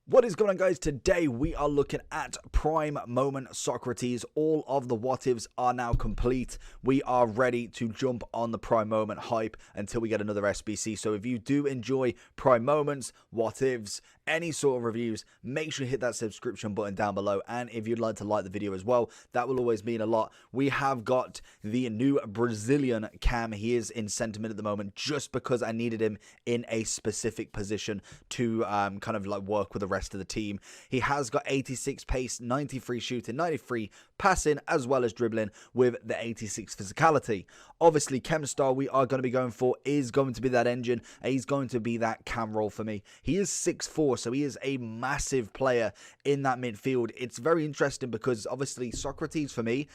What is going on, guys? Today we are looking at Prime Moment Socrates. All of the what ifs are now complete. We are ready to jump on the Prime Moment hype until we get another SBC. So if you do enjoy Prime Moments, what ifs, any sort of reviews, make sure you hit that subscription button down below. And if you'd like to like the video as well, that will always mean a lot. We have got the new Brazilian Cam. He is in sentiment at the moment just because I needed him in a specific position to kind of like work with the rest of the team. He has got 86 pace, 93 shooting, 93 passing, as well as dribbling with the 86 physicality. Obviously, Chemstar we are going to be going for is going to be that engine. He's going to be that cam roll for me. He is 6'4", so he is a massive player in that midfield. It's very interesting because obviously Socrates for me,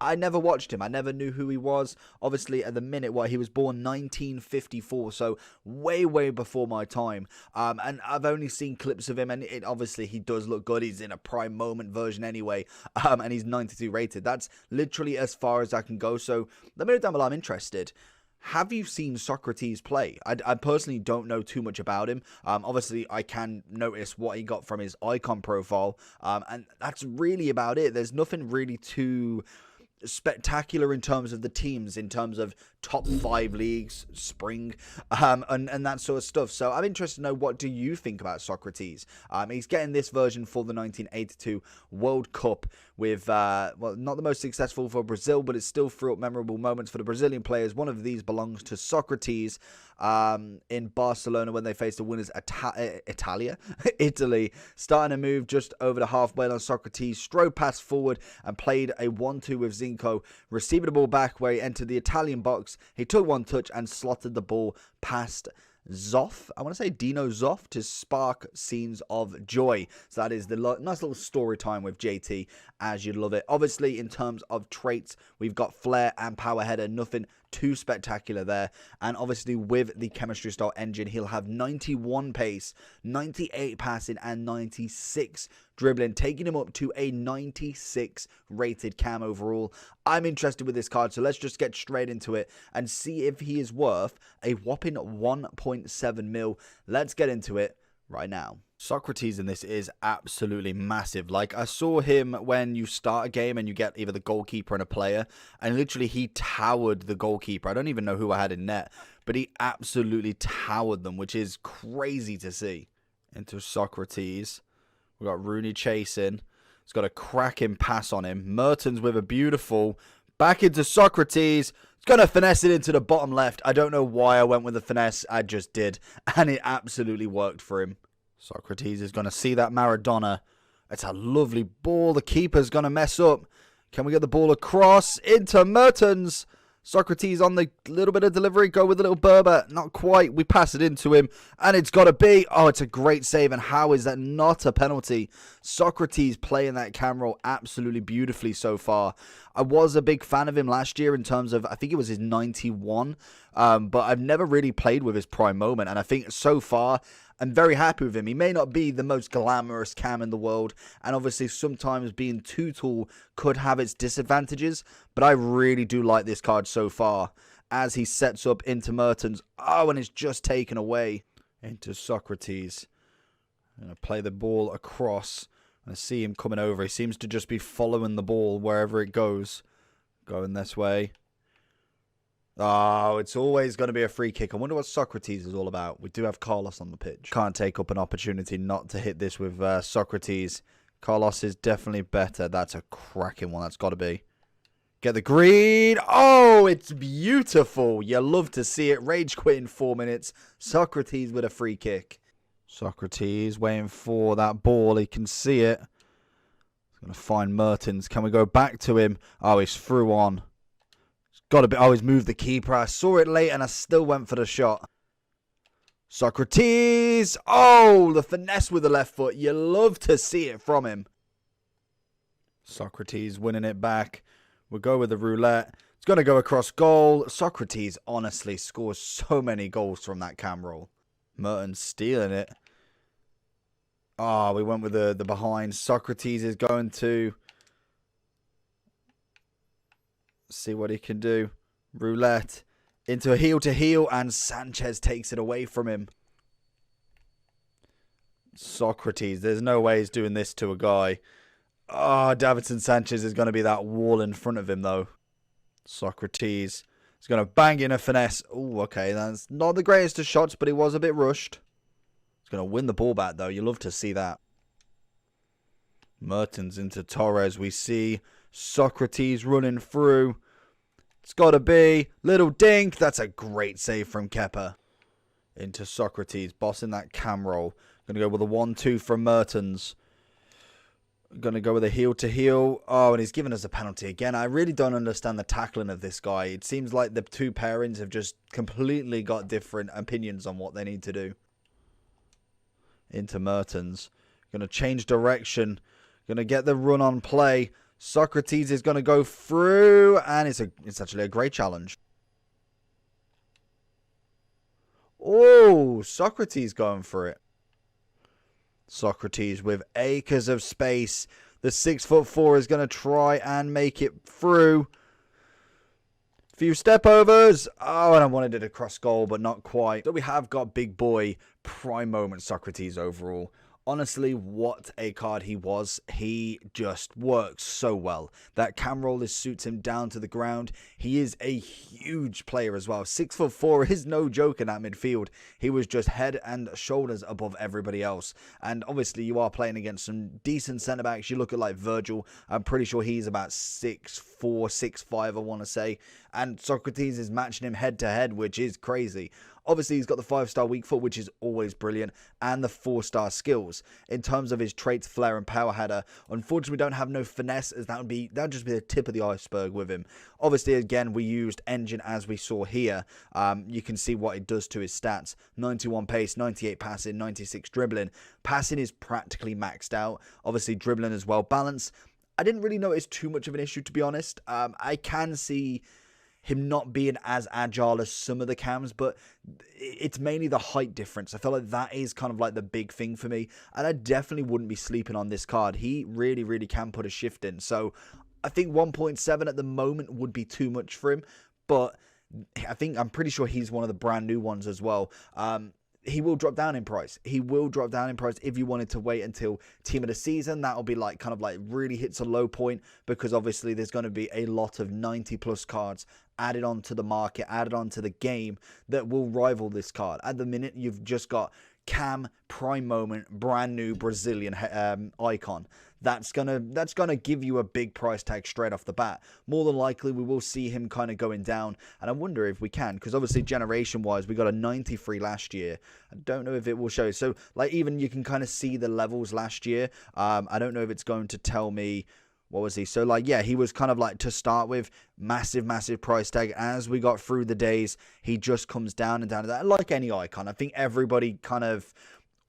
I never watched him. I never knew who he was. Obviously, at the minute, he was born 1954, so way before my time. And I've only seen clips of him, and obviously he does look good. He's in a Prime Moment version anyway, and he's 92 rated. That's literally as far as I can go. So let me know down below. I'm interested. Have you seen Socrates play? I personally don't know too much about him. Obviously, I can notice what he got from his icon profile, and that's really about it. There's nothing really too spectacular in terms of the teams, in terms of top 5 leagues, spring, and that sort of stuff. So I'm interested to know, what do you think about Socrates? He's getting this version for the 1982 World Cup with, well, not the most successful for Brazil, but it's still threw up memorable moments for the Brazilian players. One of these belongs to Socrates in Barcelona when they faced the winners Italy, starting a move just over the halfway on Socrates, strode past forward and played a 1-2 with Zinco, receiving the ball back where he entered the Italian box. He took one touch and slotted the ball past Zoff, I want to say Dino Zoff, to spark scenes of joy. So that is the nice little story time with JT, as you'd love it. Obviously, in terms of traits, we've got flair and power header, nothing too spectacular there. And obviously with the chemistry style engine, he'll have 91 pace, 98 passing, and 96 dribbling, taking him up to a 96 rated cam overall. I'm interested with this card, so let's just get straight into it and see if he is worth a whopping 1.7 mil. Let's get into it right now. Socrates in this is absolutely massive. Like, I saw him when you start a game and you get either the goalkeeper and a player, and literally he towered the goalkeeper. I don't even know who I had in net, but he absolutely towered them, which is crazy to see. Into Socrates. We've got Rooney chasing. He's got a cracking pass on him. Mertens with a beautiful back into Socrates. He's going to finesse it into the bottom left. I don't know why I went with the finesse. I just did, and it absolutely worked for him. Socrates is going to see that Maradona. It's a lovely ball. The keeper's going to mess up. Can we get the ball across into Mertens? Socrates on the little bit of delivery. Go with a little Berber. Not quite. We pass it into him. And it's got to be. Oh, it's a great save. And how is that not a penalty? Socrates playing that cam roll absolutely beautifully so far. I was a big fan of him last year in terms of, I think it was his 91. But I've never really played with his Prime Moment. And I think so far, I'm very happy with him. He may not be the most glamorous cam in the world, and obviously sometimes being too tall could have its disadvantages, but I really do like this card so far as he sets up into Mertens. Oh, and it's just taken away into Socrates. I'm going to play the ball across. I see him coming over. He seems to just be following the ball wherever it goes. Going this way. Oh, it's always going to be a free kick. I wonder what Socrates is all about. We do have Carlos on the pitch. Can't take up an opportunity not to hit this with Socrates. Carlos is definitely better. That's a cracking one. That's got to be. Get the green. Oh, it's beautiful. You love to see it. Rage quit in 4 minutes. Socrates with a free kick. Socrates waiting for that ball. He can see it. He's going to find Mertens. Can we go back to him? Oh, he's through on. Got a bit. Always moved the keeper. I saw it late and I still went for the shot. Socrates. Oh, the finesse with the left foot. You love to see it from him. Socrates winning it back. We'll go with the roulette. It's going to go across goal. Socrates honestly scores so many goals from that cam roll. Mertens stealing it. Oh, we went with the behind. Socrates is going to see what he can do. Roulette into a heel to heel, and Sanchez takes it away from him. Socrates. There's no way he's doing this to a guy. Oh, Davinson Sanchez is going to be that wall in front of him, though. Socrates is going to bang in a finesse. Oh, okay. That's not the greatest of shots, but he was a bit rushed. He's going to win the ball back, though. You love to see that. Mertens into Torres. We see Socrates running through. It's got to be little dink. That's a great save from Kepa. Into Socrates. Bossing that cam roll. Going to go with a 1-2 from Mertens. Going to go with a heel to heel. Oh, and he's given us a penalty again. I really don't understand the tackling of this guy. It seems like the two pairings have just completely got different opinions on what they need to do. Into Mertens. Going to change direction. Going to get the run on play. Socrates is going to go through. And it's actually a great challenge. Oh, Socrates going for it. Socrates with acres of space. The 6'4" is going to try and make it through. Few step overs. Oh, and I wanted it a cross goal, but not quite. So we have got big boy prime moment Socrates overall. Honestly, what a card he was. He just works so well. That cam roller suits him down to the ground. He is a huge player as well. 6'4" is no joke in that midfield. He was just head and shoulders above everybody else. And obviously, you are playing against some decent centre-backs. You look at like Virgil. I'm pretty sure he's about 6'4", 6'5", I want to say. And Socrates is matching him head to head, which is crazy. Obviously, he's got the 5-star weak foot, which is always brilliant, and the 4-star skills. In terms of his traits, flair and power header, unfortunately, we don't have no finesse, as that would just be the tip of the iceberg with him. Obviously, again, we used engine as we saw here. You can see what it does to his stats. 91 pace, 98 passing, 96 dribbling. Passing is practically maxed out. Obviously, dribbling is well balanced. I didn't really notice too much of an issue, to be honest. I can see him not being as agile as some of the cams, but it's mainly the height difference. I feel like that is kind of like the big thing for me, and I definitely wouldn't be sleeping on this card. He really, really can put a shift in, so I think 1.7 at the moment would be too much for him, but I'm pretty sure he's one of the brand new ones as well. He will drop down in price. He will drop down in price if you wanted to wait until team of the season. That'll be like kind of like really hits a low point, because obviously there's going to be a lot of 90 plus cards added onto the market, added onto the game that will rival this card. At the minute, you've just got Cam, prime moment, brand new Brazilian icon. That's gonna give you a big price tag straight off the bat. More than likely, we will see him kind of going down, and I wonder if we can, because obviously generation-wise, we got a 93 last year. I don't know if it will show. So, like, even you can kind of see the levels last year. I don't know if it's going to tell me. What was he? So, like, yeah, he was kind of like, to start with, massive, massive price tag. As we got through the days, he just comes down and down to that. Like any icon, I think everybody kind of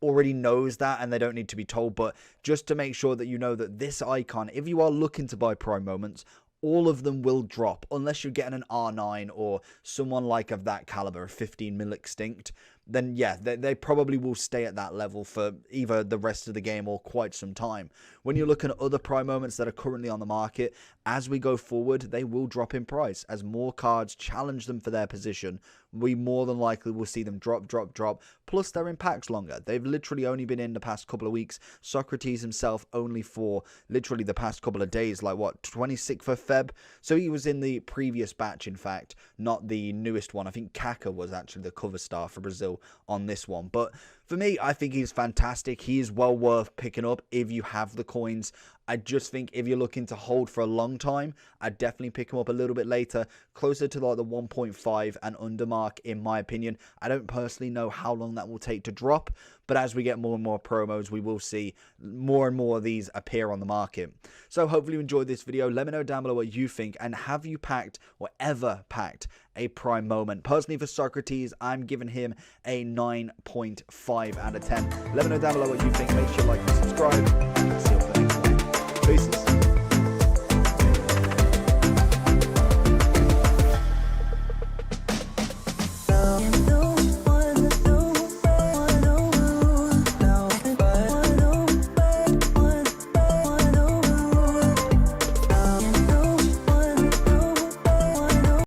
already knows that, and they don't need to be told. But just to make sure that you know that this icon, if you are looking to buy prime moments, all of them will drop, unless you're getting an R9 or someone like of that caliber, a 15 mil extinct. Then yeah, they probably will stay at that level for either the rest of the game or quite some time. When you're looking at other prime moments that are currently on the market, as we go forward, they will drop in price. As more cards challenge them for their position, we more than likely will see them drop. Plus, they're in packs longer. They've literally only been in the past couple of weeks. Socrates himself only for literally the past couple of days, like what, 26th of Feb? So he was in the previous batch, in fact, not the newest one. I think Kaka was actually the cover star for Brazil on this one. But for me, I think he's fantastic. He is well worth picking up if you have the coins. I just think if you're looking to hold for a long time, I'd definitely pick him up a little bit later, closer to like the 1.5 and under mark, in my opinion. I don't personally know how long that will take to drop, but as we get more and more promos, we will see more and more of these appear on the market. So hopefully you enjoyed this video. Let me know down below what you think, and have you packed or ever packed a prime moment? Personally, for Socrates, I'm giving him a 9.5 out of 10. Let me know down below what you think. Make sure you like and subscribe. See you